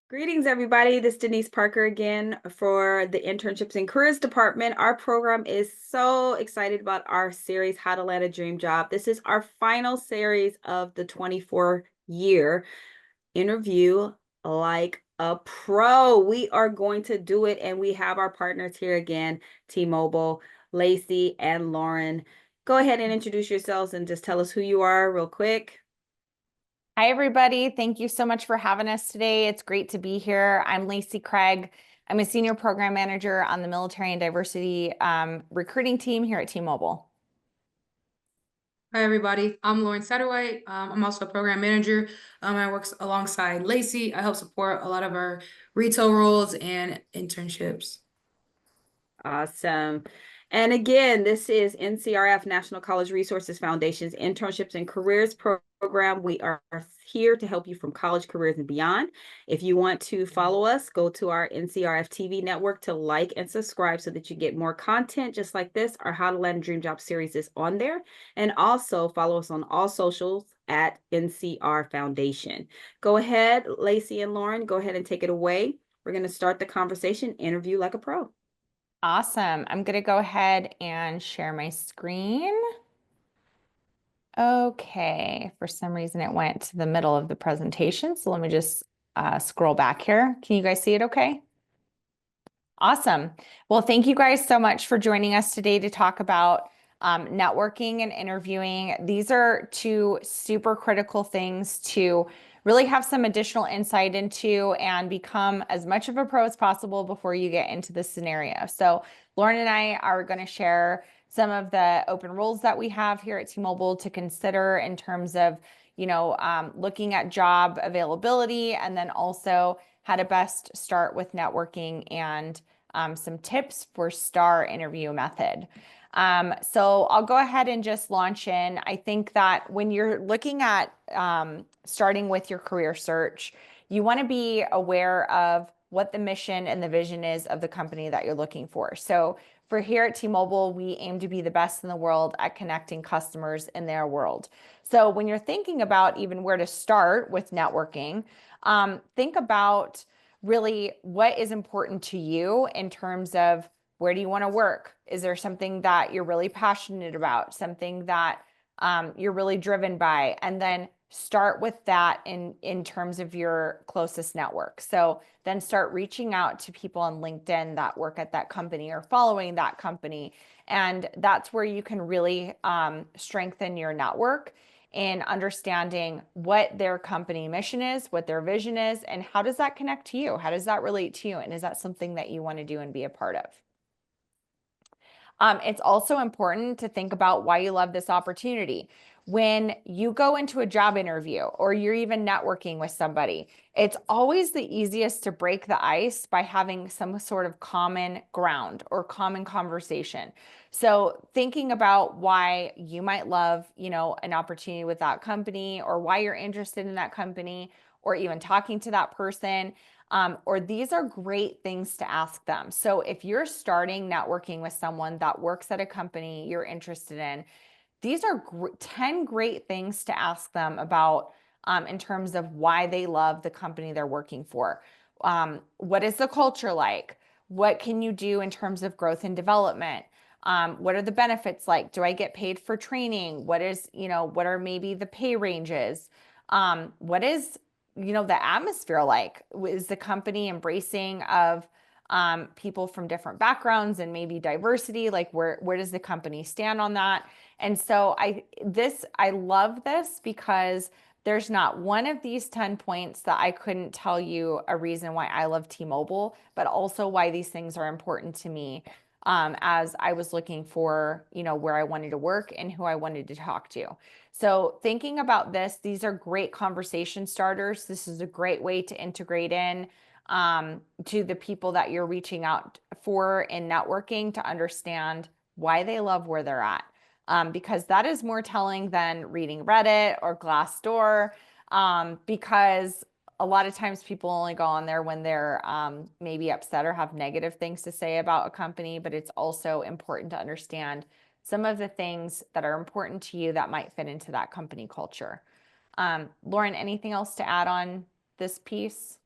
Greetings, everybody. This is Denise Parker again for the Internships and Careers Department. Our program is so excited about our series, How to Land a Dream Job. This is our final series of the 24-year Interview Like a Pro. We are going to do it, and we have our partners here again, T-Mobile, Lacey, and Lauren. Go ahead and introduce yourselves and just tell us who you are real quick. Hi, everybody. Thank you so much for having us today. It's great to be here. I'm Lacey Craig. I'm a senior program manager on the military and diversity recruiting team here at T-Mobile. Hi, everybody. I'm Lauren Satterwhite. I'm also a program manager. I work alongside Lacey. I help support a lot of our retail roles and internships. Awesome. And again, this is NCRF, National College Resources Foundation's Internships and Careers Program. We are here to help you from college careers and beyond. If you want to follow us, go to our NCRF TV network to like and subscribe so that you get more content just like this. Our How to Land a Dream Job series is on there. And also follow us on all socials at NCR Foundation. Go ahead, Lacey and Lauren, go ahead and take it away. We're going to start the conversation, Interview Like a Pro. Awesome. I'm going to go ahead and share my screen. Okay. For some reason, it went to the middle of the presentation. So let me just scroll back here. Can you guys see it okay? Awesome. Well, thank you guys so much for joining us today to talk about networking and interviewing. These are two super critical things to really have some additional insight into and become as much of a pro as possible before you get into this scenario. So Lauren and I are going to share some of the open roles that we have here at T-Mobile to consider in terms of, looking at job availability, and then also how to best start with networking and some tips for STAR interview method. So I'll go ahead and just launch in. I think that when you're looking at starting with your career search, you want to be aware of what the mission and the vision is of the company that you're looking for. So for here at T-Mobile, we aim to be the best in the world at connecting customers in their world. So when you're thinking about even where to start with networking, think about really what is important to you in terms of where do you want to work? Is there something that you're really passionate about, something that you're really driven by? And then start with that in terms of your closest network. So then start reaching out to people on LinkedIn that work at that company or following that company. And that's where you can really strengthen your network in understanding what their company mission is, what their vision is, and how does that connect to you? How does that relate to you? And is that something that you want to do and be a part of? It's also important to think about why you love this opportunity. When you go into a job interview or you're even networking with somebody, it's always the easiest to break the ice by having some sort of common ground or common conversation. So thinking about why you might love, an opportunity with that company, or why you're interested in that company, or even talking to that person, or these are great things to ask them. So if you're starting networking with someone that works at a company you're interested in, these are 10 great things to ask them about in terms of why they love the company they're working for. What is the culture like? What can you do in terms of growth and development? What are the benefits like? Do I get paid for training? What are maybe the pay ranges? What is the atmosphere like? Is the company embracing of people from different backgrounds and maybe diversity? Like where does the company stand on that? And so I love this because there's not one of these 10 points that I couldn't tell you a reason why I love T-Mobile, but also why these things are important to me as I was looking for, where I wanted to work and who I wanted to talk to. So thinking about this, these are great conversation starters. This is a great way to integrate in to the people that you're reaching out for in networking to understand why they love where they're at. Because that is more telling than reading Reddit or Glassdoor, because a lot of times people only go on there when they're maybe upset or have negative things to say about a company, but it's also important to understand some of the things that are important to you that might fit into that company culture. Lauren, anything else to add on this piece?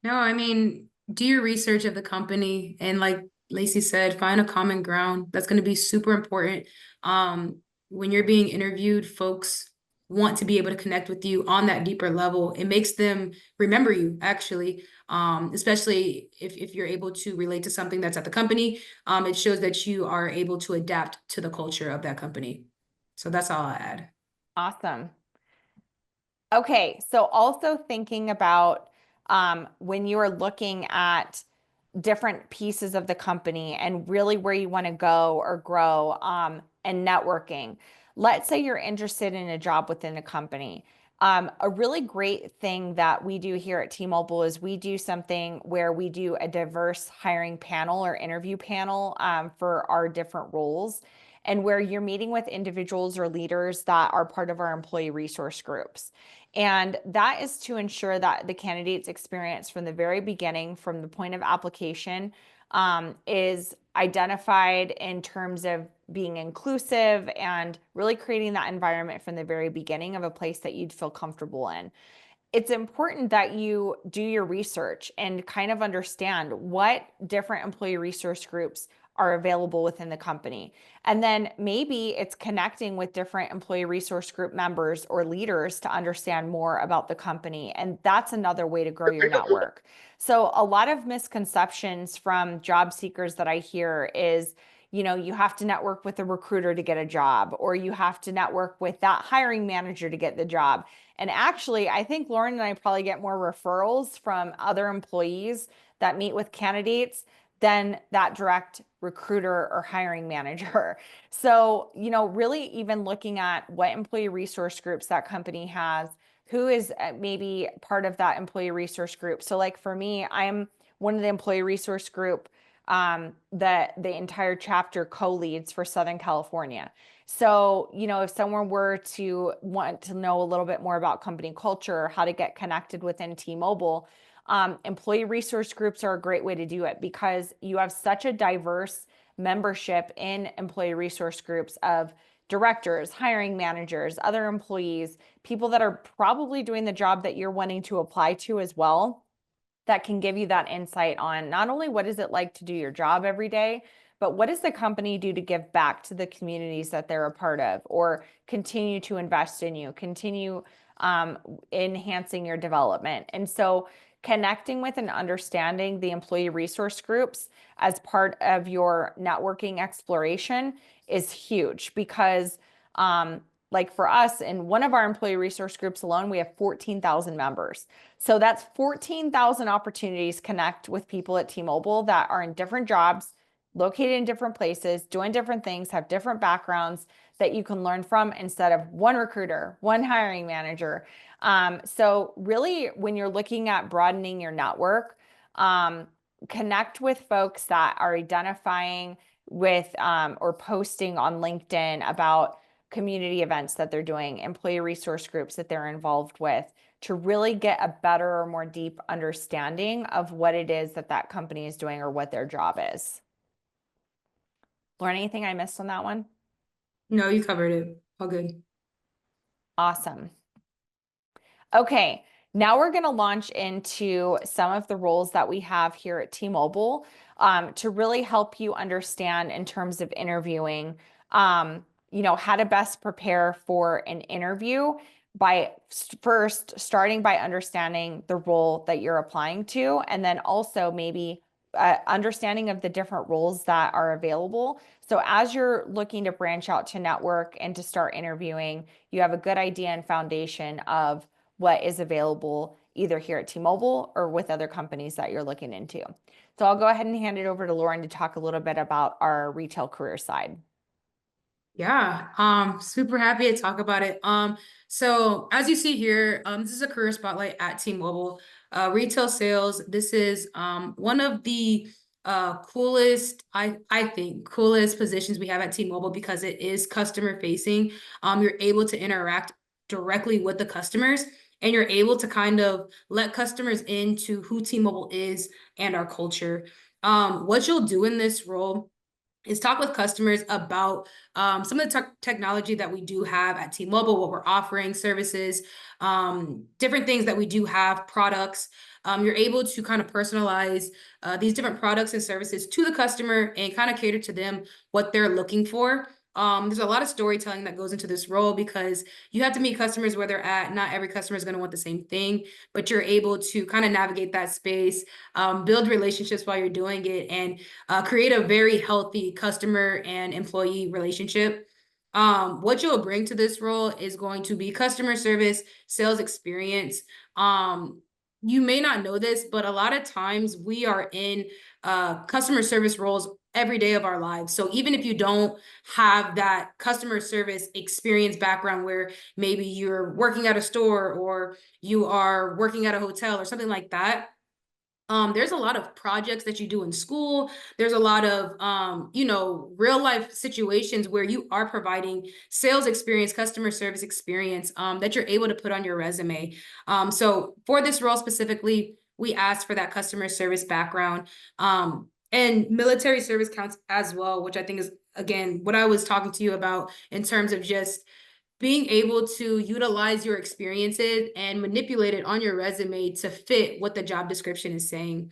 No, I mean, do your research of the company and like Lacey said, find a common ground. That's going to be super important. Um, when you're being interviewed, folks want to be able to connect with you on that deeper level. It makes them remember you actually. Especially if you're able to relate to something that's at the company. It shows that you are able to adapt to the culture of that company. So that's all I add. Awesome. Okay, so also thinking about when you are looking at different pieces of the company and really where you want to go or grow and networking. Let's say you're interested in a job within a company. A really great thing that we do here at T-Mobile is we do something where we do a diverse hiring panel or interview panel for our different roles, and where you're meeting with individuals or leaders that are part of our employee resource groups. And that is to ensure that the candidate's experience from the very beginning, from the point of application, is identified in terms of being inclusive and really creating that environment from the very beginning of a place that you'd feel comfortable in. It's important that you do your research and kind of understand what different employee resource groups are available within the company. And then maybe it's connecting with different employee resource group members or leaders to understand more about the company. And that's another way to grow your network. So a lot of misconceptions from job seekers that I hear is, you have to network with a recruiter to get a job, or you have to network with that hiring manager to get the job. And actually, I think Lauren and I probably get more referrals from other employees that meet with candidates than that direct recruiter or hiring manager. So, really even looking at what employee resource groups that company has, who is maybe part of that employee resource group. So like for me, I'm one of the employee resource group that the entire chapter co-leads for Southern California. So, if someone were to want to know a little bit more about company culture, how to get connected within T-Mobile, employee resource groups are a great way to do it because you have such a diverse membership in employee resource groups of directors, hiring managers, other employees, people that are probably doing the job that you're wanting to apply to as well, that can give you that insight on not only what is it like to do your job every day, but what does the company do to give back to the communities that they're a part of, or continue to invest in you, continue enhancing your development. And so connecting with and understanding the employee resource groups as part of your networking exploration is huge because like for us, in one of our employee resource groups alone, we have 14,000 members. So that's 14,000 opportunities to connect with people at T-Mobile that are in different jobs, located in different places, doing different things, have different backgrounds that you can learn from instead of one recruiter, one hiring manager. So really, when you're looking at broadening your network, connect with folks that are identifying with or posting on LinkedIn about community events that they're doing, employee resource groups that they're involved with, to really get a better or more deep understanding of what it is that that company is doing or what their job is. Lauren, anything I missed on that one? No, you covered it. All good. Awesome. Okay, now we're going to launch into some of the roles that we have here at T-Mobile to really help you understand in terms of interviewing, how to best prepare for an interview by first starting by understanding the role that you're applying to, and then also maybe understanding of the different roles that are available. So as you're looking to branch out to network and to start interviewing, you have a good idea and foundation of what is available either here at T-Mobile or with other companies that you're looking into. So I'll go ahead and hand it over to Lauren to talk a little bit about our retail career side. Yeah, super happy to talk about it. So as you see here, this is a career spotlight at T-Mobile. Retail sales, this is one of the coolest, I think, coolest positions we have at T-Mobile because it is customer facing. You're able to interact directly with the customers and you're able to kind of let customers into who T-Mobile is and our culture. What you'll do in this role is talk with customers about some of the technology that we do have at T-Mobile, what we're offering, services, different things that we do have, products. You're able to kind of personalize these different products and services to the customer and kind of cater to them what they're looking for. There's a lot of storytelling that goes into this role because you have to meet customers where they're at. Not every customer is going to want the same thing, but you're able to kind of navigate that space, build relationships while you're doing it, and create a very healthy customer and employee relationship. What you'll bring to this role is going to be customer service, sales experience. You may not know this, but a lot of times we are in customer service roles every day of our lives. So even if you don't have that customer service experience background where maybe you're working at a store or you are working at a hotel or something like that, there's a lot of projects that you do in school. There's a lot of, real life situations where you are providing sales experience, customer service experience, that you're able to put on your resume. So for this role specifically, we asked for that customer service background. And military service counts as well, which I think is, again, what I was talking to you about in terms of just being able to utilize your experiences and manipulate it on your resume to fit what the job description is saying.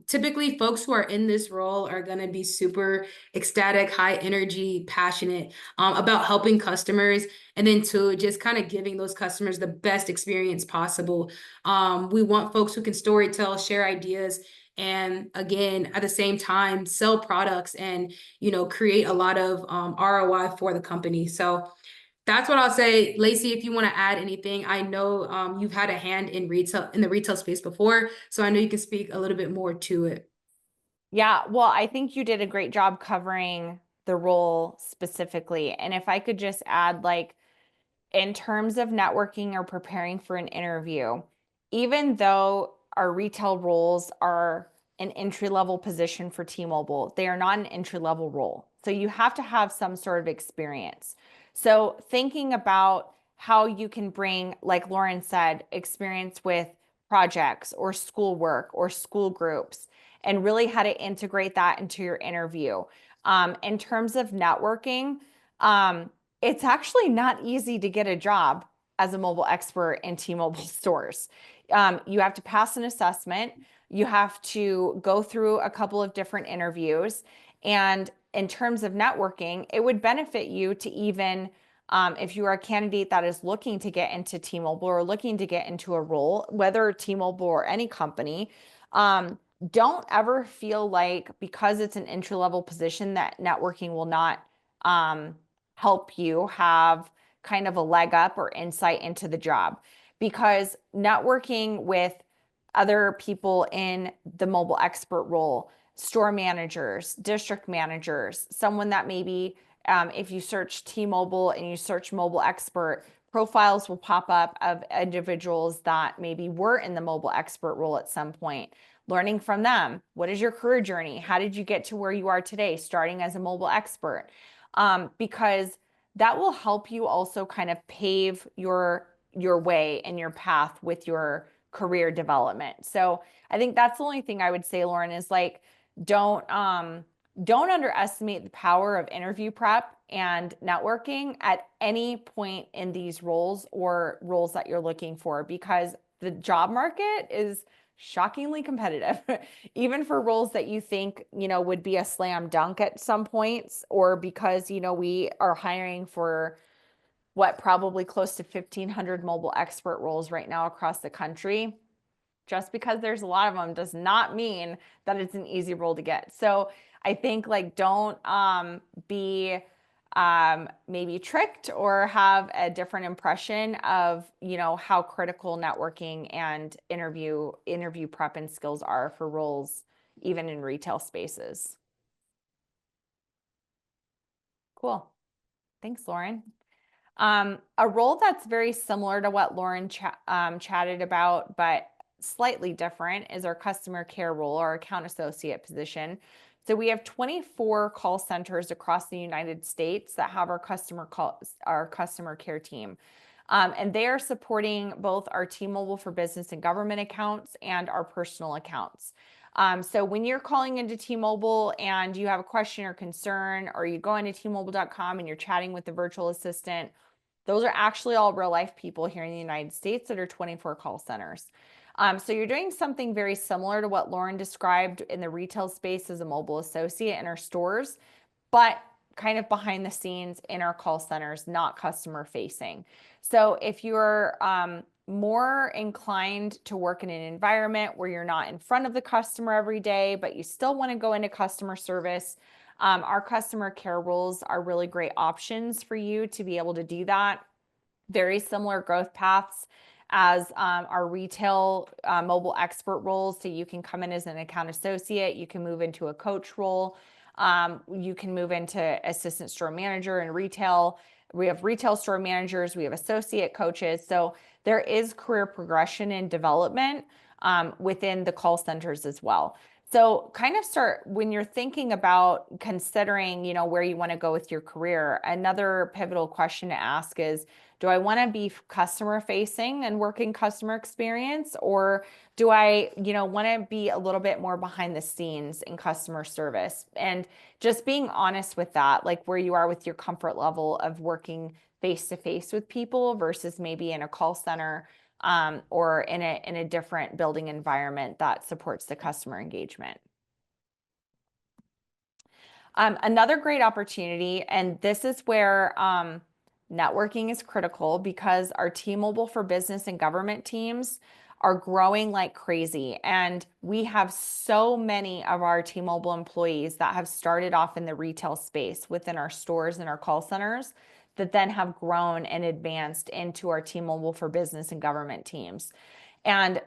Typically folks who are in this role are going to be super ecstatic, high energy, passionate, about helping customers, and then to just kind of giving those customers the best experience possible. We want folks who can storytell, share ideas, and again, at the same time, sell products and, create a lot of ROI for the company. So that's what I'll say. Lacey, if you want to add anything, I know you've had a hand in the retail space before, so I know you can speak a little bit more to it. Yeah, well, I think you did a great job covering the role specifically. And if I could just add, like, in terms of networking or preparing for an interview, even though our retail roles are an entry-level position for T-Mobile, they are not an entry-level role. So you have to have some sort of experience. So thinking about how you can bring, like Lauren said, experience with projects or schoolwork or school groups, and really how to integrate that into your interview. In terms of networking, it's actually not easy to get a job as a mobile expert in T-Mobile stores. You have to pass an assessment. You have to go through a couple of different interviews. And in terms of networking, it would benefit you to even, if you are a candidate that is looking to get into T-Mobile or looking to get into a role, whether T-Mobile or any company, don't ever feel like because it's an entry-level position that networking will not help you have kind of a leg up or insight into the job, because networking with other people in the mobile expert role, store managers, district managers, someone that maybe if you search T-Mobile and you search mobile expert, profiles will pop up of individuals that maybe were in the mobile expert role at some point. Learning from them. What is your career journey? How did you get to where you are today, starting as a mobile expert? Because that will help you also kind of pave your way and your path with your career development. So I think that's the only thing I would say, Lauren, is like, don't underestimate the power of interview prep and networking at any point in these roles or roles that you're looking for, because the job market is shockingly competitive, even for roles that you think, would be a slam dunk at some points, or because, we are hiring for what, probably close to 1,500 mobile expert roles right now across the country. Just because there's a lot of them does not mean that it's an easy role to get. So I think, like, don't be maybe tricked or have a different impression of, how critical networking and interview prep and skills are for roles, even in retail spaces. Cool. Thanks, Lauren. A role that's very similar to what Lauren chatted about, but slightly different, is our customer care role, our account associate position. So we have 24 call centers across the United States that have our customer care team. And they are supporting both our T-Mobile for Business and Government accounts and our personal accounts. So when you're calling into T-Mobile and you have a question or concern, or you go into T-Mobile.com and you're chatting with the virtual assistant, those are actually all real life people here in the United States that are 24 call centers. So you're doing something very similar to what Lauren described in the retail space as a mobile associate in our stores, but kind of behind the scenes in our call centers, not customer facing. So if you're more inclined to work in an environment where you're not in front of the customer every day, but you still want to go into customer service, our customer care roles are really great options for you to be able to do that. Very similar growth paths as our retail mobile expert roles. So you can come in as an account associate, you can move into a coach role, you can move into assistant store manager and retail. We have retail store managers, we have associate coaches. So there is career progression and development within the call centers as well. So kind of start when you're thinking about considering, where you want to go with your career. Another pivotal question to ask is, do I want to be customer facing and working customer experience, or do I, want to be a little bit more behind the scenes in customer service? And just being honest with that, like where you are with your comfort level of working face to face with people versus maybe in a call center or in a different building environment that supports the customer engagement. Another great opportunity, and this is where networking is critical, because our T-Mobile for Business and Government teams are growing like crazy. And we have so many of our T-Mobile employees that have started off in the retail space within our stores and our call centers that then have grown and advanced into our T-Mobile for Business and Government teams. And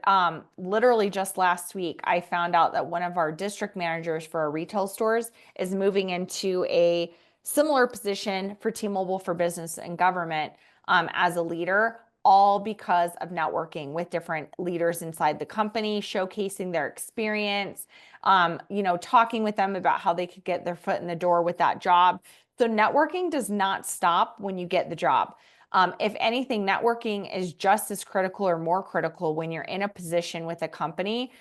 literally just last week, I found out that one of our district managers for our retail stores is moving into a similar position for T-Mobile for Business and Government as a leader, all because of networking with different leaders inside the company, showcasing their experience, talking with them about how they could get their foot in the door with that job. So networking does not stop when you get the job. If anything, networking is just as critical or more critical when you're in a position with a company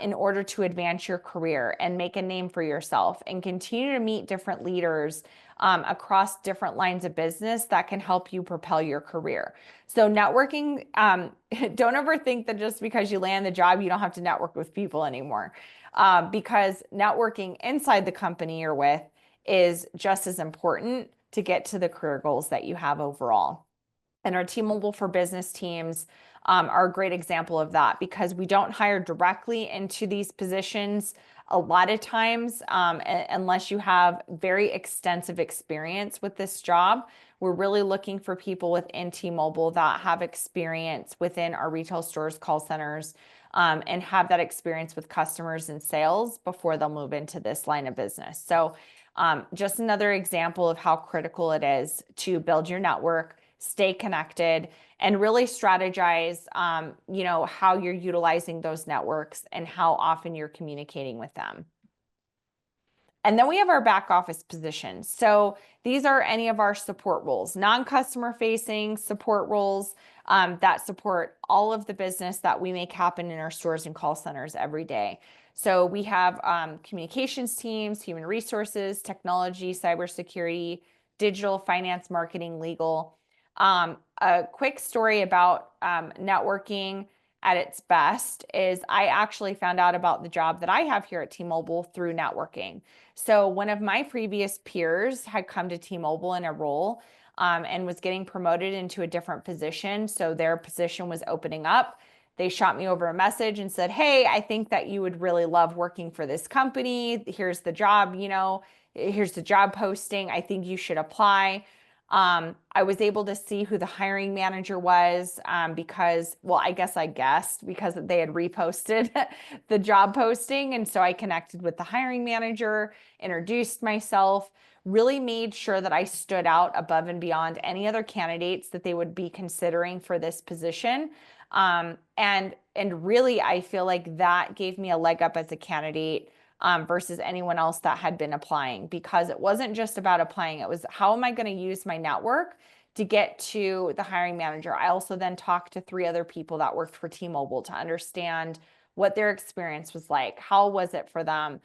in order to advance your career and make a name for yourself and continue to meet different leaders across different lines of business that can help you propel your career. So networking, don't ever think that just because you land the job, you don't have to network with people anymore, because networking inside the company you're with is just as important to get to the career goals that you have overall. And our T-Mobile for Business teams are a great example of that, because we don't hire directly into these positions a lot of times unless you have very extensive experience with this job. We're really looking for people within T-Mobile that have experience within our retail stores, call centers, and have that experience with customers and sales before they'll move into this line of business. So just another example of how critical it is to build your network, stay connected, and really strategize, how you're utilizing those networks and how often you're communicating with them. And then we have our back office positions. So these are any of our support roles, non-customer facing support roles that support all of the business that we make happen in our stores and call centers every day. So we have communications teams, human resources, technology, cybersecurity, digital, finance, marketing, legal. A quick story about networking at its best is I actually found out about the job that I have here at T-Mobile through networking. So one of my previous peers had come to T-Mobile in a role and was getting promoted into a different position. So their position was opening up. They shot me over a message and said, "Hey, I think that you would really love working for this company. Here's the job, here's the job posting. I think you should apply." I was able to see who the hiring manager was because, well, I guessed because they had reposted the job posting. And so I connected with the hiring manager, introduced myself, really made sure that I stood out above and beyond any other candidates that they would be considering for this position. And really, I feel like that gave me a leg up as a candidate versus anyone else that had been applying, because it wasn't just about applying. It was, how am I going to use my network to get to the hiring manager? I also then talked to 3 other people that worked for T-Mobile to understand what their experience was like, how was it for them.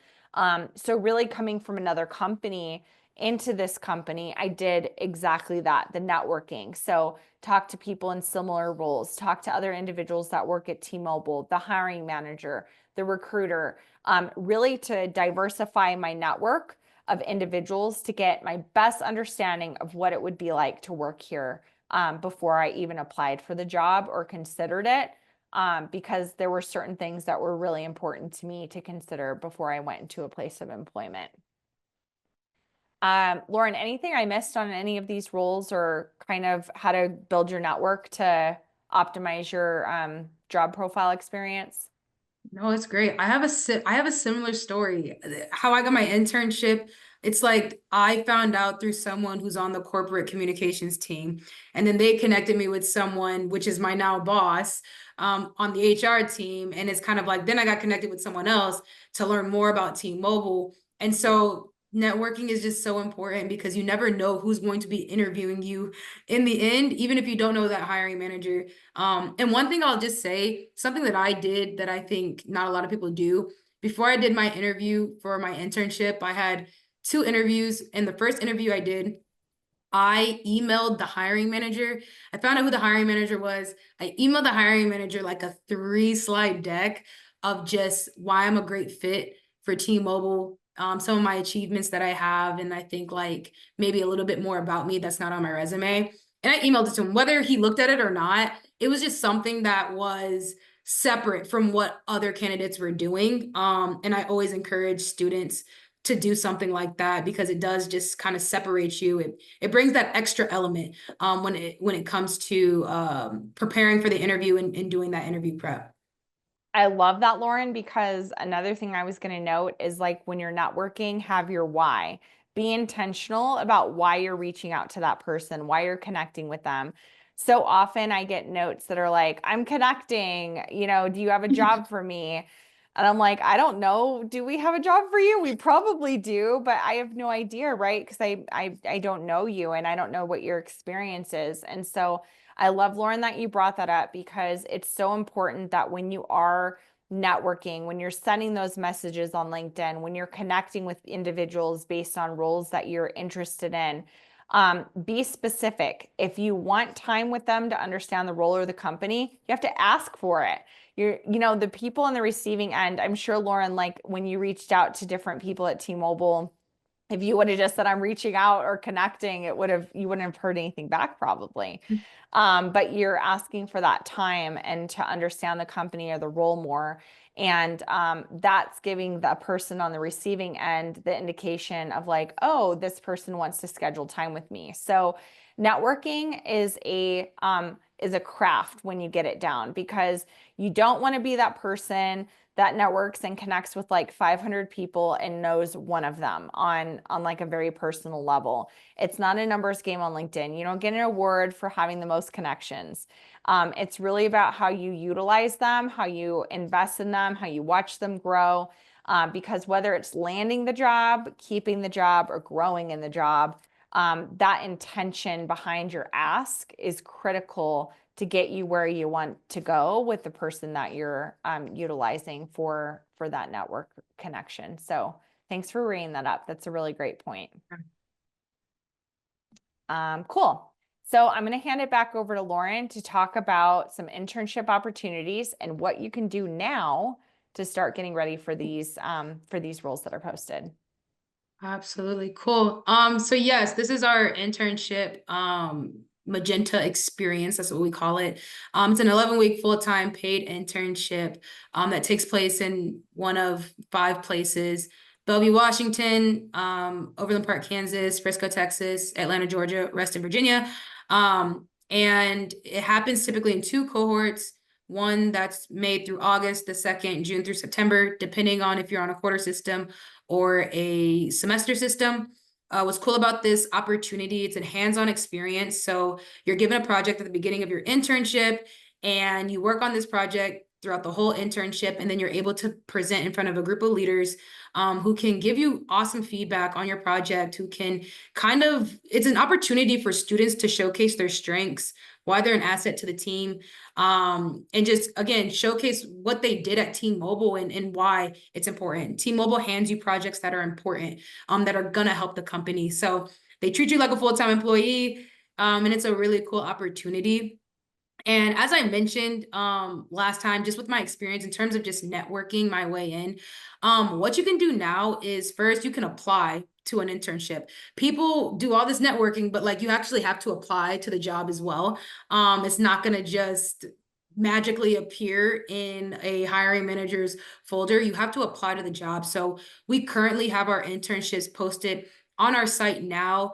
So really coming from another company into this company, I did exactly that, the networking. So talk to people in similar roles, talk to other individuals that work at T-Mobile, the hiring manager, the recruiter, really to diversify my network of individuals to get my best understanding of what it would be like to work here before I even applied for the job or considered it, because there were certain things that were really important to me to consider before I went into a place of employment. Lauren, anything I missed on any of these roles, or kind of how to build your network to optimize your job profile experience? No, it's great. I have a similar story. How I got my internship, it's like I found out through someone who's on the corporate communications team, and then they connected me with someone, which is my now boss, on the HR team. And it's kind of like then I got connected with someone else to learn more about T-Mobile. And so networking is just so important because you never know who's going to be interviewing you in the end, even if you don't know that hiring manager. And one thing I'll just say, something that I did that I think not a lot of people do, before I did my interview for my internship, I had 2 interviews. And the first interview I did, I emailed the hiring manager. I found out who the hiring manager was. I emailed the hiring manager like a 3-slide deck of just why I'm a great fit for T-Mobile, some of my achievements that I have, and I think like maybe a little bit more about me that's not on my resume. And I emailed it to him, whether he looked at it or not. It was just something that was separate from what other candidates were doing. And I always encourage students to do something like that because it does just kind of separate you. It brings that extra element when it comes to preparing for the interview and doing that interview prep. I love that, Lauren, because another thing I was going to note is like when you're networking, have your why. Be intentional about why you're reaching out to that person, why you're connecting with them. So often I get notes that are like, I'm connecting, do you have a job for me? And I'm like, I don't know. Do we have a job for you? We probably do, but I have no idea, right? Because I don't know you and I don't know what your experience is. And so I love, Lauren, that you brought that up because it's so important that when you are networking, when you're sending those messages on LinkedIn, when you're connecting with individuals based on roles that you're interested in, be specific. If you want time with them to understand the role or the company, you have to ask for it. The people on the receiving end, I'm sure, Lauren, like when you reached out to different people at T-Mobile, if you would have just said I'm reaching out or connecting, you wouldn't have heard anything back probably. But you're asking for that time and to understand the company or the role more. And that's giving the person on the receiving end the indication of like, oh, this person wants to schedule time with me. So networking is a craft when you get it down, because you don't want to be that person that networks and connects with like 500 people and knows one of them on like a very personal level. It's not a numbers game on LinkedIn. You don't get an award for having the most connections. It's really about how you utilize them, how you invest in them, how you watch them grow. Because whether it's landing the job, keeping the job, or growing in the job, that intention behind your ask is critical to get you where you want to go with the person that you're utilizing for that network connection. So thanks for bringing that up. That's a really great point. Cool. So I'm going to hand it back over to Lauren to talk about some internship opportunities and what you can do now to start getting ready for these roles that are posted. Absolutely. Cool. So yes, this is our internship, Magenta experience. That's what we call it. It's an 11-week full-time paid internship, that takes place in one of 5 places: Bellevue, Washington, Overland Park, Kansas, Frisco, Texas, Atlanta, Georgia, Reston, Virginia. And it happens typically in 2 cohorts. One that's May through August, the second June through September, depending on if you're on a quarter system or a semester system. What's cool about this opportunity, it's a hands-on experience. So you're given a project at the beginning of your internship and you work on this project throughout the whole internship, and then you're able to present in front of a group of leaders who can give you awesome feedback on your project, who can it's an opportunity for students to showcase their strengths, why they're an asset to the team, and just, again, showcase what they did at T-Mobile and why it's important. T-Mobile hands you projects that are important, that are gonna help the company. So they treat you like a full-time employee, and it's a really cool opportunity. And as I mentioned last time, just with my experience in terms of just networking my way in, what you can do now is, first, you can apply to an internship. People do all this networking, but like, you actually have to apply to the job as well. It's not going to just magically appear in a hiring manager's folder. You have to apply to the job. So we currently have our internships posted on our site now,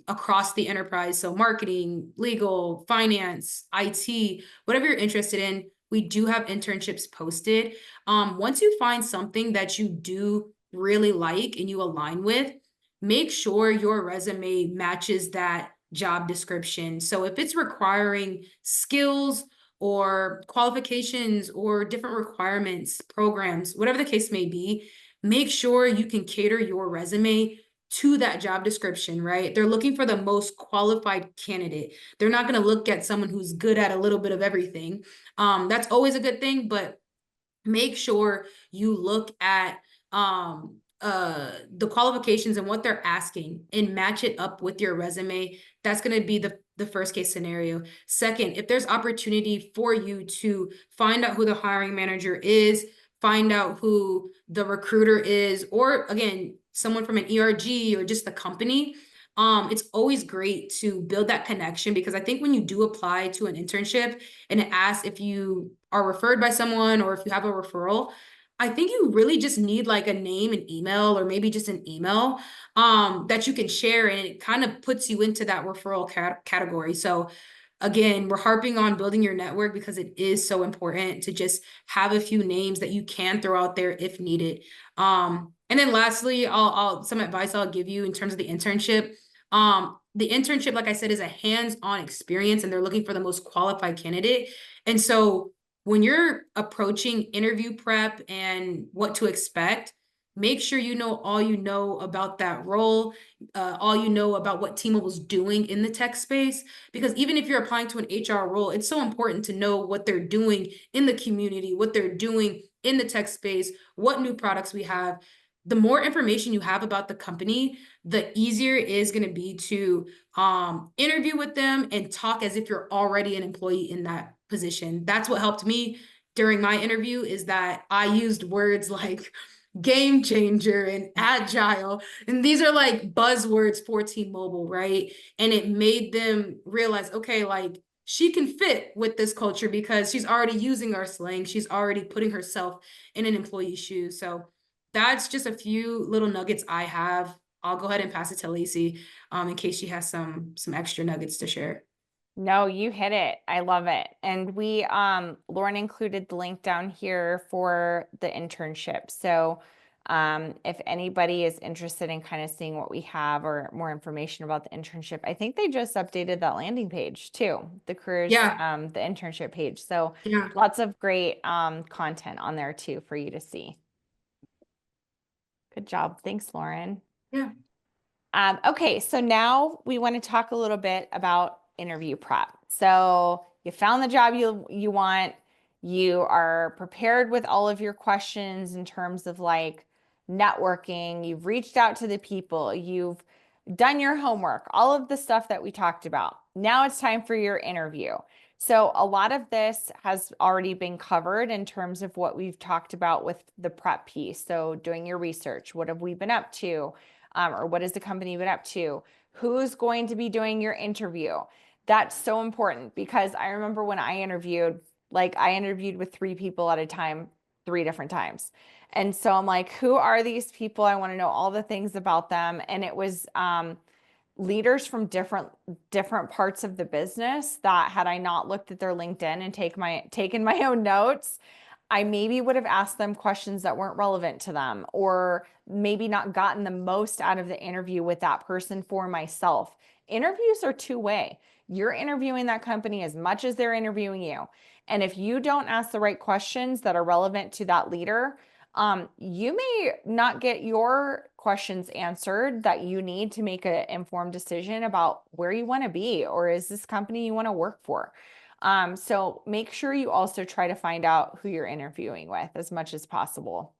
across the enterprise. So marketing, legal, finance, IT, whatever you're interested in, we do have internships posted. Once you find something that you do really like and you align with, make sure your resume matches that job description. So if it's requiring skills or qualifications or different requirements, programs, whatever the case may be, make sure you can cater your resume to that job description, right? They're looking for the most qualified candidate. They're not going to look at someone who's good at a little bit of everything. That's always a good thing, but make sure you look at the qualifications and what they're asking and match it up with your resume. That's going to be the first case scenario. Second, if there's opportunity for you to find out who the hiring manager is, find out who the recruiter is, or again, someone from an ERG or just the company, it's always great to build that connection, because I think when you do apply to an internship and it asks if you are referred by someone or if you have a referral, I think you really just need like a name and email, or maybe just an email that you can share, and it kind of puts you into that referral category. So again, we're harping on building your network because it is so important to just have a few names that you can throw out there if needed. And then lastly, I'll some advice I'll give you in terms of the internship. The internship, like I said, is a hands-on experience, and they're looking for the most qualified candidate. And so when you're approaching interview prep and what to expect, make sure you know all you know about that role, all you know about what T-Mobile's doing in the tech space. Because even if you're applying to an HR role, it's so important to know what they're doing in the community, what they're doing in the tech space, what new products we have. The more information you have about the company, the easier it is going to be to interview with them and talk as if you're already an employee in that position. That's what helped me during my interview, is that I used words like game changer and agile. And these are like buzzwords for T-Mobile, right? And it made them realize, okay, like, she can fit with this culture because she's already using our slang. She's already putting herself in an employee's shoes. So that's just a few little nuggets I have. I'll go ahead and pass it to Lacey in case she has some extra nuggets to share. No, you hit it. I love it. And we, Lauren included the link down here for the internship. So if anybody is interested in kind of seeing what we have or more information about the internship, I think they just updated that landing page too, the careers, the internship page. So lots of great content on there too for you to see. Good job. Thanks, Lauren. Yeah. Okay, so now we want to talk a little bit about interview prep. So you found the job you want, you are prepared with all of your questions in terms of like networking, you've reached out to the people, you've done your homework, all of the stuff that we talked about. Now it's time for your interview. So a lot of this has already been covered in terms of what we've talked about with the prep piece. So doing your research, what have we been up to? Or what has the company been up to? Who's going to be doing your interview? That's so important, because I remember when I interviewed, like I interviewed with 3 people at a time, 3 different times. And so I'm like, who are these people? I want to know all the things about them. And it was leaders from different parts of the business that, had I not looked at their LinkedIn and taken my own notes, I maybe would have asked them questions that weren't relevant to them, or maybe not gotten the most out of the interview with that person for myself. Interviews are two-way. You're interviewing that company as much as they're interviewing you. And if you don't ask the right questions that are relevant to that leader, you may not get your questions answered that you need to make an informed decision about where you want to be, or is this company you want to work for? So make sure you also try to find out who you're interviewing with as much as possible.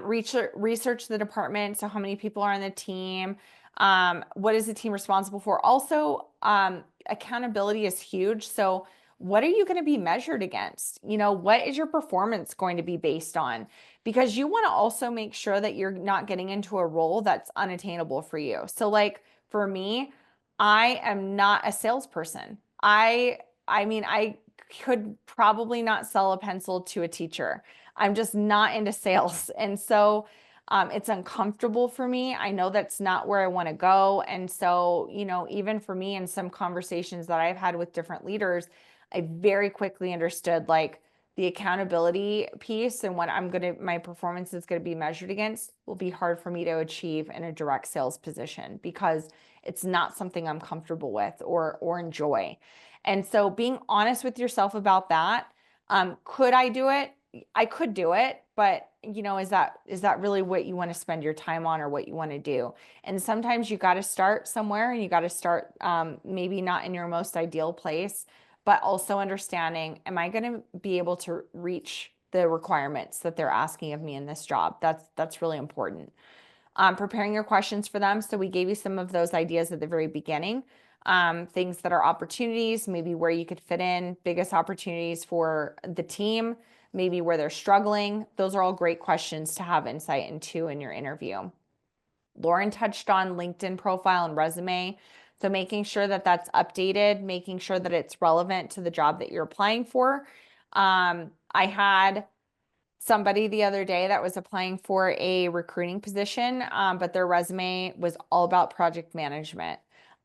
Research the department. So how many people are on the team? What is the team responsible for? Also, accountability is huge. So what are you going to be measured against? What is your performance going to be based on? Because you want to also make sure that you're not getting into a role that's unattainable for you. So like for me, I am not a salesperson. I mean, I could probably not sell a pencil to a teacher. I'm just not into sales. And so it's uncomfortable for me. I know that's not where I want to go. And so, even for me in some conversations that I've had with different leaders, I very quickly understood like the accountability piece and what my performance is going to be measured against will be hard for me to achieve in a direct sales position because it's not something I'm comfortable with or enjoy. And so being honest with yourself about that, could I do it? I could do it, but is that really what you want to spend your time on or what you want to do? And sometimes you got to start somewhere and you got to start maybe not in your most ideal place, but also understanding, am I going to be able to reach the requirements that they're asking of me in this job? That's really important. Preparing your questions for them. So we gave you some of those ideas at the very beginning. Things that are opportunities, maybe where you could fit in, biggest opportunities for the team, maybe where they're struggling. Those are all great questions to have insight into in your interview. Lauren touched on LinkedIn profile and resume. So making sure that that's updated, making sure that it's relevant to the job that you're applying for. I had somebody the other day that was applying for a recruiting position, but their resume was all about project management.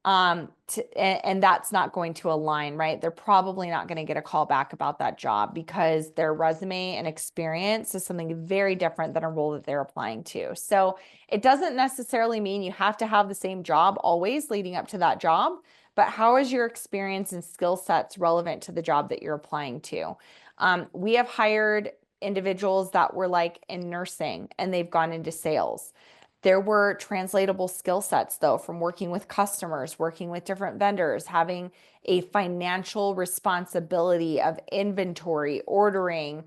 And that's not going to align, right? They're probably not going to get a call back about that job because their resume and experience is something very different than a role that they're applying to. So it doesn't necessarily mean you have to have the same job always leading up to that job, but how is your experience and skill sets relevant to the job that you're applying to? We have hired individuals that were like in nursing and they've gone into sales. There were translatable skill sets though from working with customers, working with different vendors, having a financial responsibility of inventory, ordering,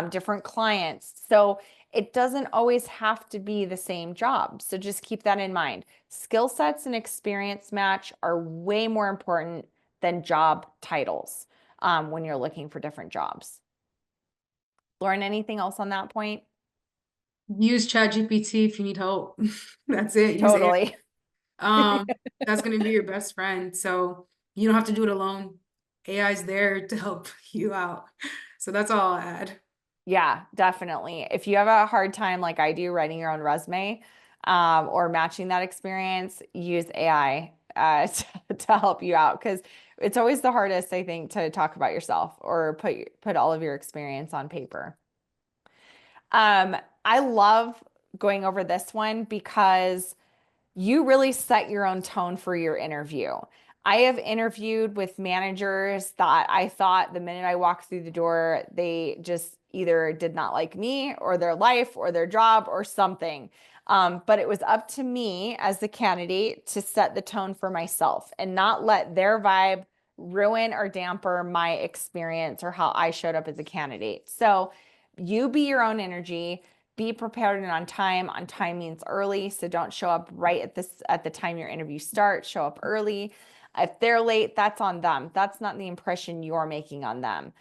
different clients. So it doesn't always have to be the same job. So just keep that in mind. Skill sets and experience match are way more important than job titles when you're looking for different jobs. Lauren, anything else on that point? Use ChatGPT if you need help. That's it. Use AI. Totally. That's going to be your best friend. So you don't have to do it alone. AI is there to help you out. So that's all I'll add. Yeah, definitely. If you have a hard time like I do writing your own resume or matching that experience, use AI to help you out because it's always the hardest, I think, to talk about yourself or put all of your experience on paper. I love going over this one because you really set your own tone for your interview. I have interviewed with managers that I thought the minute I walked through the door, they just either did not like me or their life or their job or something. But it was up to me as the candidate to set the tone for myself and not let their vibe ruin or damper my experience or how I showed up as a candidate. So you be your own energy. Be prepared and on time. On time means early, so don't show up right at the time your interview starts. Show up early. If they're late, that's on them. That's not the impression you're making on them.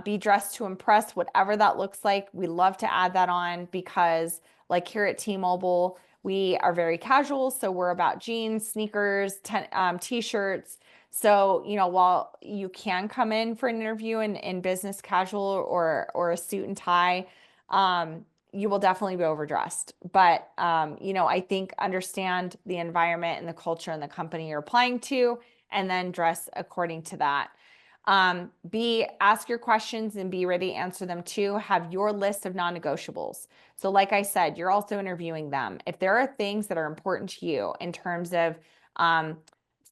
Be dressed to impress, whatever that looks like. We love to add that on because, like here at T-Mobile, we are very casual, so we're about jeans, sneakers, t-shirts. So, while you can come in for an interview in business casual or a suit and tie, you will definitely be overdressed. But, I think understand the environment and the culture and the company you're applying to, and then dress according to that. Ask your questions and be ready to answer them too. Have your list of non-negotiables. So like I said, you're also interviewing them. If there are things that are important to you in terms of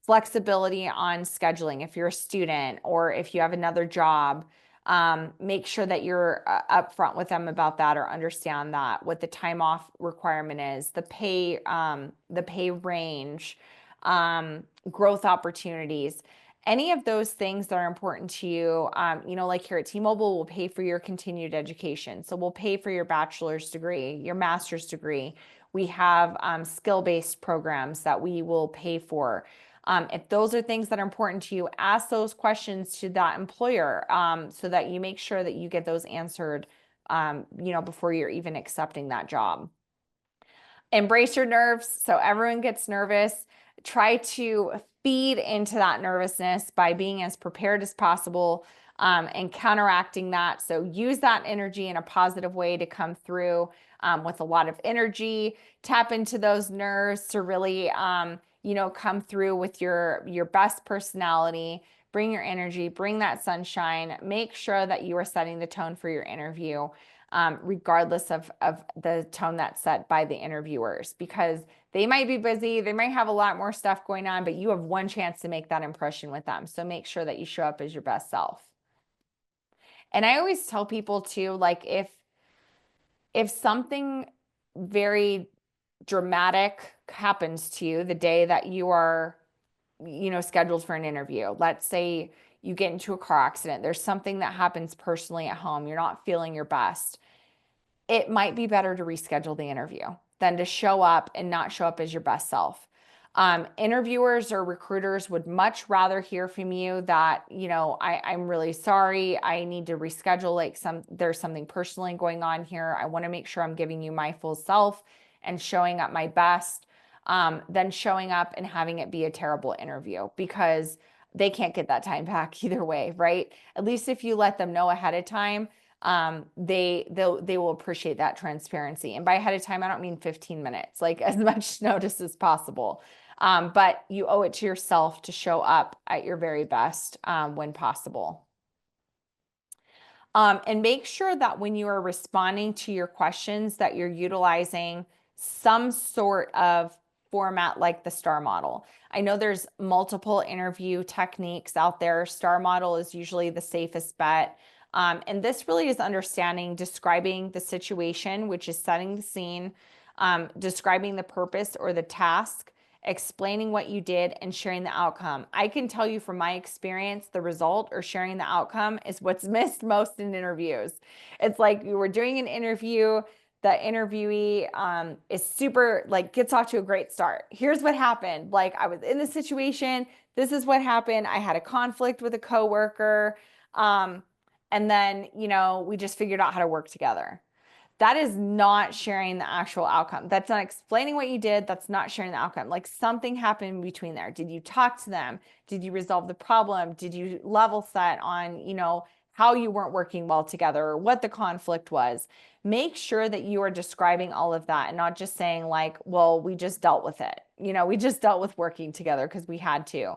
flexibility on scheduling. If you're a student or if you have another job, make sure that you're upfront with them about that, or understand that, what the time off requirement is, the pay range, growth opportunities. Any of those things that are important to you, like here at T-Mobile, we'll pay for your continued education. So we'll pay for your bachelor's degree, your master's degree. We have skill-based programs that we will pay for. If those are things that are important to you, ask those questions to that employer, so that you make sure that you get those answered, before you're even accepting that job. Embrace your nerves. So everyone gets nervous. Try to feed into that nervousness by being as prepared as possible, and counteracting that. So use that energy in a positive way to come through with a lot of energy. Tap into those nerves to really, come through with your best personality. Bring your energy, bring that sunshine. Make sure that you are setting the tone for your interview, regardless of the tone that's set by the interviewers, because they might be busy, they might have a lot more stuff going on, but you have one chance to make that impression with them. So make sure that you show up as your best self. And I always tell people too, like if something very dramatic happens to you the day that you are, scheduled for an interview, let's say you get into a car accident, there's something that happens personally at home, you're not feeling your best, it might be better to reschedule the interview than to show up and not show up as your best self. Interviewers or recruiters would much rather hear from you that, I'm really sorry, I need to reschedule, like there's something personally going on here. I want to make sure I'm giving you my full self and showing up my best, than showing up and having it be a terrible interview, because they can't get that time back either way, right? At least if you let them know ahead of time, they will appreciate that transparency. And by ahead of time, I don't mean 15 minutes, like as much notice as possible. But you owe it to yourself to show up at your very best, when possible. And make sure that when you are responding to your questions that you're utilizing some sort of format like the STAR model. I know there's multiple interview techniques out there. STAR model is usually the safest bet. And this really is describing the situation, which is setting the scene, describing the purpose or the task, explaining what you did, and sharing the outcome. I can tell you from my experience, the result or sharing the outcome is what's missed most in interviews. It's like you were doing an interview, the interviewee is super, like, gets off to a great start. Here's what happened. Like, I was in this situation. This is what happened. I had a conflict with a coworker. And then, we just figured out how to work together. That is not sharing the actual outcome. That's not explaining what you did. That's not sharing the outcome. Like, something happened between there. Did you talk to them? Did you resolve the problem? Did you level set on, how you weren't working well together, or what the conflict was? Make sure that you are describing all of that and not just saying like, well, we just dealt with it. We just dealt with working together because we had to.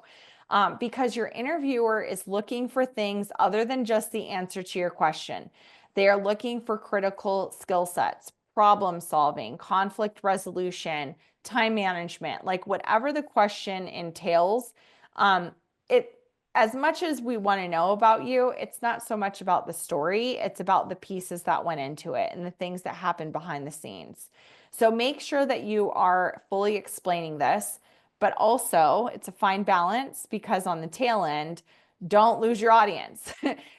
Because your interviewer is looking for things other than just the answer to your question. They are looking for critical skill sets, problem solving, conflict resolution, time management, like whatever the question entails. As much as we want to know about you, it's not so much about the story, it's about the pieces that went into it and the things that happened behind the scenes. So make sure that you are fully explaining this, but also it's a fine balance, because on the tail end, don't lose your audience.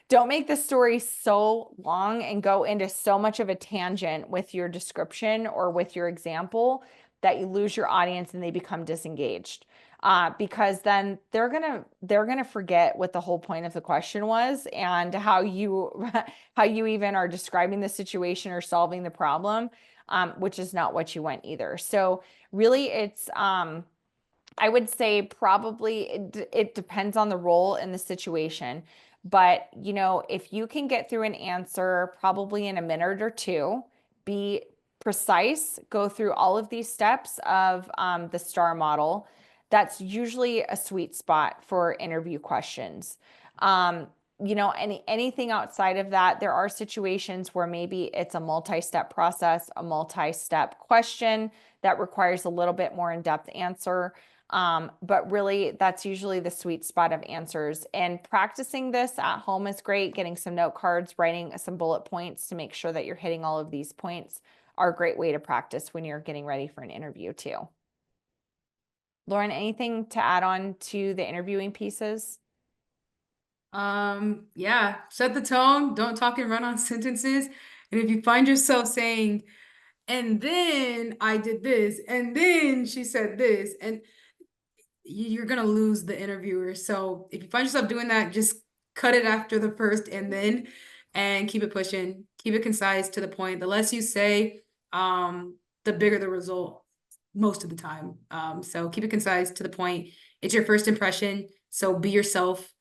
Don't make the story so long and go into so much of a tangent with your description or with your example that you lose your audience and they become disengaged. Because then they're gonna forget what the whole point of the question was and how you even are describing the situation or solving the problem, which is not what you want either. So really, it's I would say probably it depends on the role and the situation. But, if you can get through an answer probably in a minute or two, be precise, go through all of these steps of the STAR model, that's usually a sweet spot for interview questions. Anything outside of that, there are situations where maybe it's a multi-step process, a multi-step question that requires a little bit more in-depth answer. But really, that's usually the sweet spot of answers. And practicing this at home is great. Getting some note cards, writing some bullet points to make sure that you're hitting all of these points are a great way to practice when you're getting ready for an interview too. Lauren, anything to add on to the interviewing pieces? Yeah, set the tone, don't talk and run on sentences. And if you find yourself saying, and then I did this, and then she said this, and you're gonna lose the interviewer. So if you find yourself doing that, just cut it after the first and then, and keep it pushing, keep it concise to the point. The less you say, the bigger the result most of the time. So keep it concise to the point. It's your first impression, so be yourself,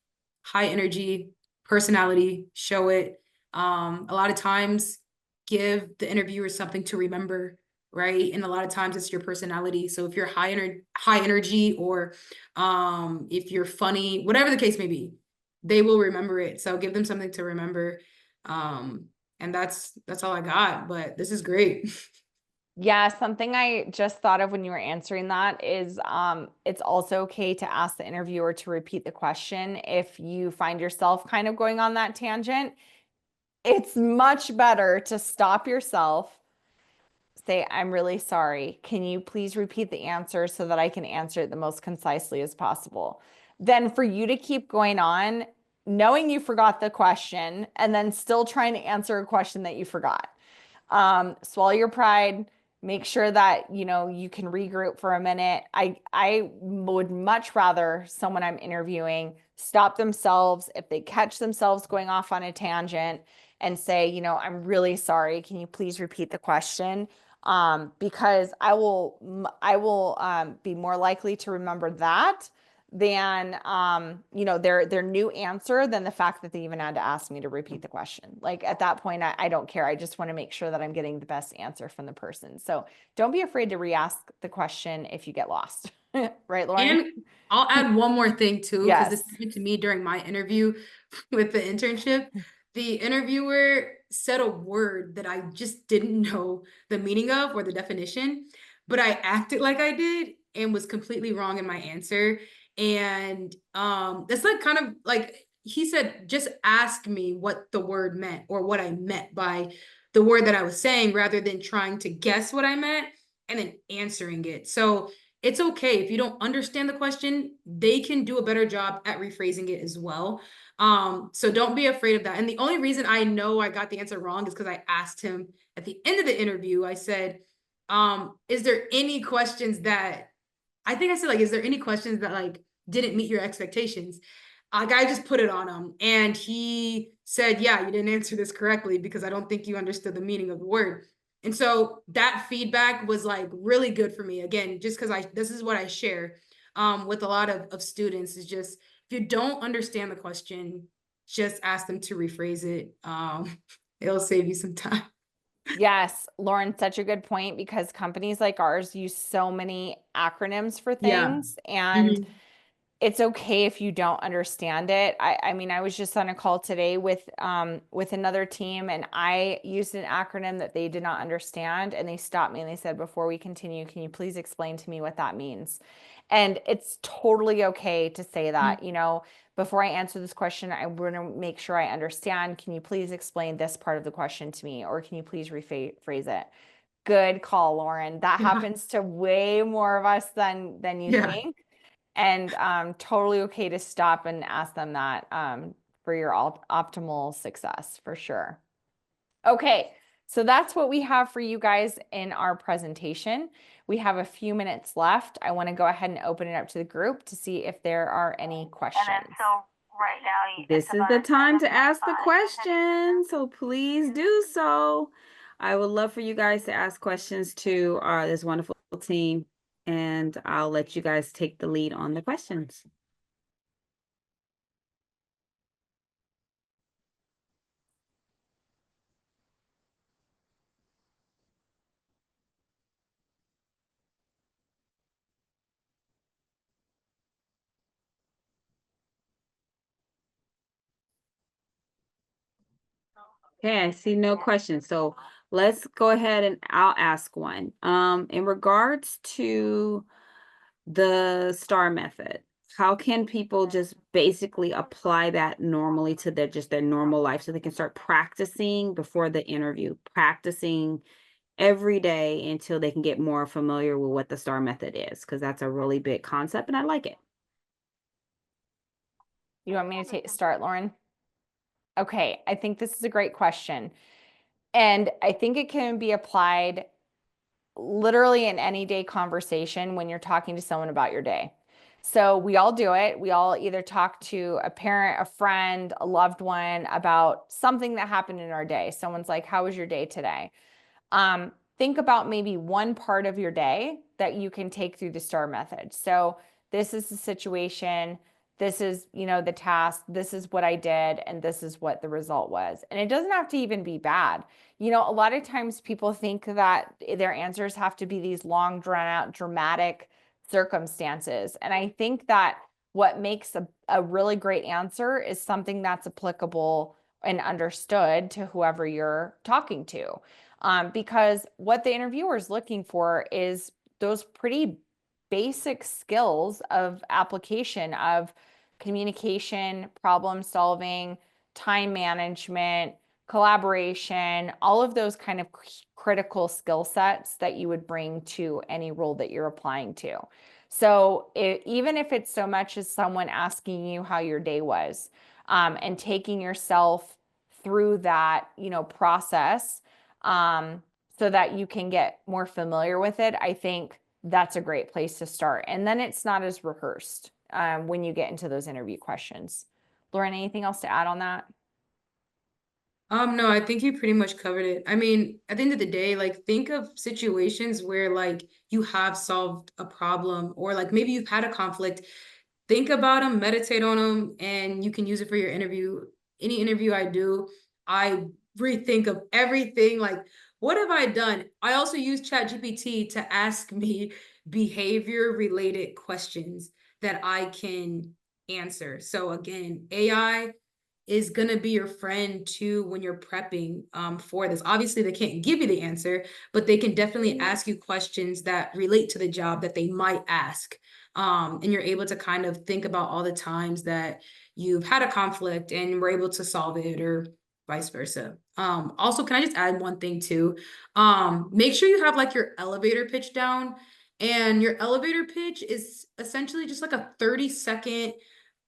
high energy, personality, show it. A lot of times give the interviewer something to remember, right? And a lot of times it's your personality. So if you're high energy, or if you're funny, whatever the case may be, they will remember it. So give them something to remember. And that's all I got, but this is great. Yeah, something I just thought of when you were answering that is it's also okay to ask the interviewer to repeat the question if you find yourself kind of going on that tangent. It's much better to stop yourself, say, I'm really sorry. Can you please repeat the answer so that I can answer it the most concisely as possible? Then for you to keep going on, knowing you forgot the question and then still trying to answer a question that you forgot. Swallow your pride, make sure that you can regroup for a minute. I would much rather someone I'm interviewing stop themselves if they catch themselves going off on a tangent and say, I'm really sorry. Can you please repeat the question? Because I will be more likely to remember that than their new answer than the fact that they even had to ask me to repeat the question. Like at that point, I don't care. I just want to make sure that I'm getting the best answer from the person. So don't be afraid to re-ask the question if you get lost. Right, Lauren? And I'll add one more thing too, because this Yes. happened to me during my interview with the internship. The interviewer said a word that I just didn't know the meaning of or the definition, but I acted like I did and was completely wrong in my answer. And that's like kind of like he said, just ask me what the word meant or what I meant by the word that I was saying, rather than trying to guess what I meant and then answering it. So it's okay if you don't understand the question, they can do a better job at rephrasing it as well. So don't be afraid of that. And the only reason I know I got the answer wrong is because I asked him at the end of the interview. I said, is there any questions that I think I said, like, is there any questions that like didn't meet your expectations? Like I just put it on him, and he said, yeah, you didn't answer this correctly because I don't think you understood the meaning of the word. And so that feedback was like really good for me. Again, just because this is what I share with a lot of students, is just if you don't understand the question, just ask them to rephrase it. It'll save you some time. Yes, Lauren, such a good point because companies like ours use so many acronyms for Yeah. things, and Mhm. it's okay if you don't understand it. I mean, I was just on a call today with another team, and I used an acronym that they did not understand, and they stopped me and they said, before we continue, can you please explain to me what that means? And it's totally okay to say that, before I answer this question, I want to make sure I understand. Can you please explain this part of the question to me, or can you please rephrase it? Good call, Lauren. That Yeah. happens to way more of us than you Yeah. think. And totally okay to stop and ask them that for your optimal success, for sure. Okay, so that's what we have for you guys in our presentation. We have a few minutes left. I want to go ahead and open it up to the group to see if there are any questions. Right now, this is the time to ask the question, so please do so. I would love for you guys to ask questions to this wonderful team, and I'll let you guys take the lead on the questions. Okay, I see no questions. So let's go ahead and I'll ask one. In regards to The STAR method. How can people just basically apply that normally to their normal life so they can start practicing before the interview, practicing every day until they can get more familiar with what the STAR method is, because that's a really big concept and I like it. You want me to start, Lauren? Okay, I think this is a great question. And I think it can be applied literally in any day conversation when you're talking to someone about your day. So we all do it. We all either talk to a parent, a friend, a loved one about something that happened in our day. Someone's like, "How was your day today?" Think about maybe one part of your day that you can take through the STAR method. So this is the situation, this is, the task, this is what I did, and this is what the result was. And it doesn't have to even be bad. A lot of times people think that their answers have to be these long, drawn out, dramatic circumstances. And I think that what makes a really great answer is something that's applicable and understood to whoever you're talking to. Because what the interviewer is looking for is those pretty basic skills of application of communication, problem solving, time management, collaboration, all of those kind of critical skill sets that you would bring to any role that you're applying to. So even if it's so much as someone asking you how your day was, and taking yourself through that, process, so that you can get more familiar with it, I think that's a great place to start. And then it's not as rehearsed when you get into those interview questions. Lauren, anything else to add on that? No, I think you pretty much covered it. I mean, at the end of the day, like think of situations where like you have solved a problem or like maybe you've had a conflict. Think about them, meditate on them, and you can use it for your interview. Any interview I do, I rethink of everything. Like, what have I done? I also use ChatGPT to ask me behavior related questions that I can answer. So again, AI is going to be your friend too when you're prepping for this. Obviously, they can't give you the answer, but they can definitely ask you questions that relate to the job that they might ask. And you're able to kind of think about all the times that you've had a conflict and were able to solve it or vice versa. Also, can I just add one thing too? Make sure you have like your elevator pitch down. And your elevator pitch is essentially just like a 30-second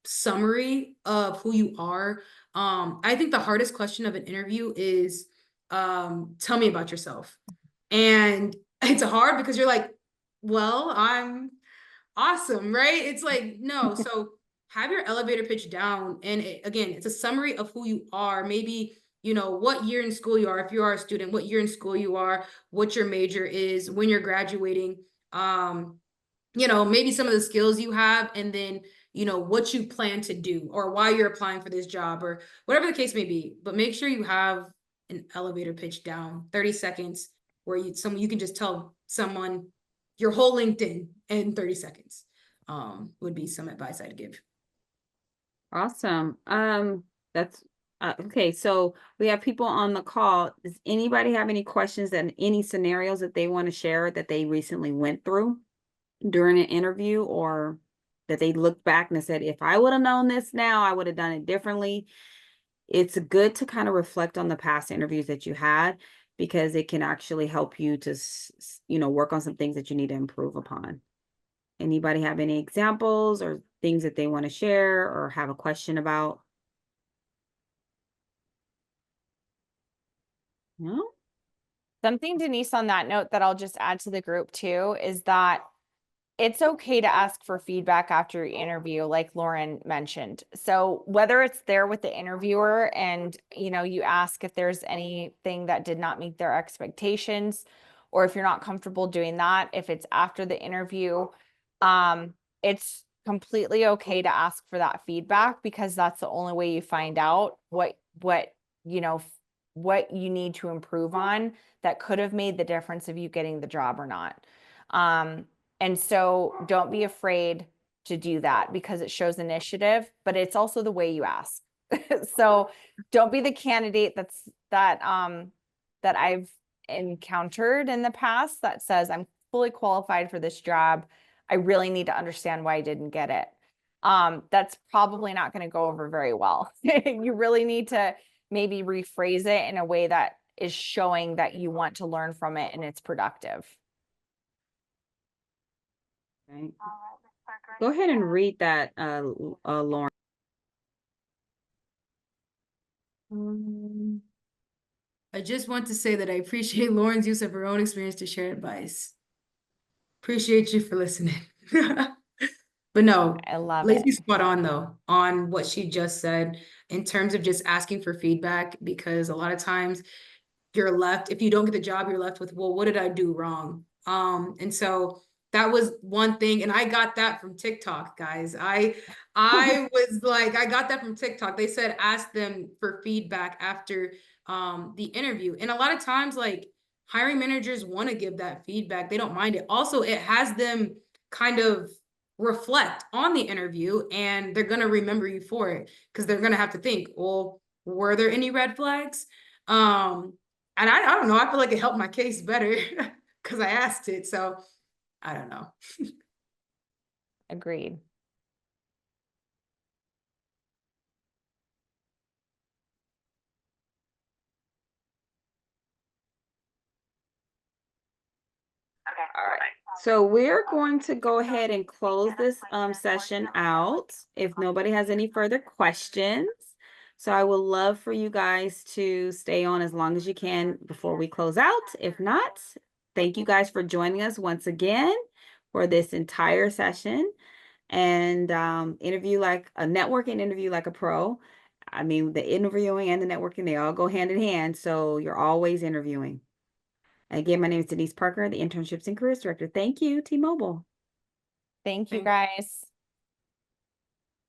summary of who you are. I think the hardest question of an interview is tell me about yourself. And it's hard because you're like, well, I'm awesome, right? It's like, no. So have your elevator pitch down. And again, it's a summary of who you are. Maybe, what year in school you are. If you are a student, what year in school you are, what your major is, when you're graduating. Maybe some of the skills you have, and then, what you plan to do or why you're applying for this job or whatever the case may be. But make sure you have an elevator pitch down, 30 seconds, where you can just tell someone your whole LinkedIn in 30 seconds. Would be some advice I'd give. Awesome. That's okay. So we have people on the call. Does anybody have any questions and any scenarios that they want to share that they recently went through during an interview, or that they looked back and said, if I would have known this now, I would have done it differently? It's good to kind of reflect on the past interviews that you had, because it can actually help you to, work on some things that you need to improve upon. Anybody have any examples or things that they want to share or have a question about? No? Something, Denise, on that note that I'll just add to the group too, is that it's okay to ask for feedback after your interview, like Lauren mentioned. So whether it's there with the interviewer and, you ask if there's anything that did not meet their expectations, or if you're not comfortable doing that, if it's after the interview, it's completely okay to ask for that feedback, because that's the only way you find out what you need to improve on that could have made the difference of you getting the job or not. And so don't be afraid to do that, because it shows initiative, but it's also the way you ask. So don't be the candidate that I've encountered in the past that says, I'm fully qualified for this job. I really need to understand why I didn't get it. That's probably not going to go over very well. You really need to maybe rephrase it in a way that is showing that you want to learn from it and it's productive. Right. Go ahead and read that, Lauren. I just want to say that I appreciate Lauren's use of her own experience to share advice. Appreciate you for listening. But no, I love Lacey's it. spot on though, on what she just said in terms of just asking for feedback, because a lot of times you're left, if you don't get the job, you're left with, well, what did I do wrong? And so that was one thing. And I got that from TikTok, guys. I was like, I got that from TikTok. They said, ask them for feedback after the interview. And a lot of times, like, hiring managers want to give that feedback. They don't mind it. Also, it has them kind of reflect on the interview, and they're going to remember you for it, because they're going to have to think, well, were there any red flags? And I don't know, I feel like it helped my case better because I asked it. So I don't know. Agreed. All right. So we're going to go ahead and close this session out if nobody has any further questions. So I would love for you guys to stay on as long as you can before we close out. If not, thank you guys for joining us once again for this entire session and interview like a networking interview like a pro. I mean, the interviewing and the networking, they all go hand in hand. So you're always interviewing. Again, my name is Denise Parker, the Internships and Careers Director. Thank you, T-Mobile. Thank you, guys.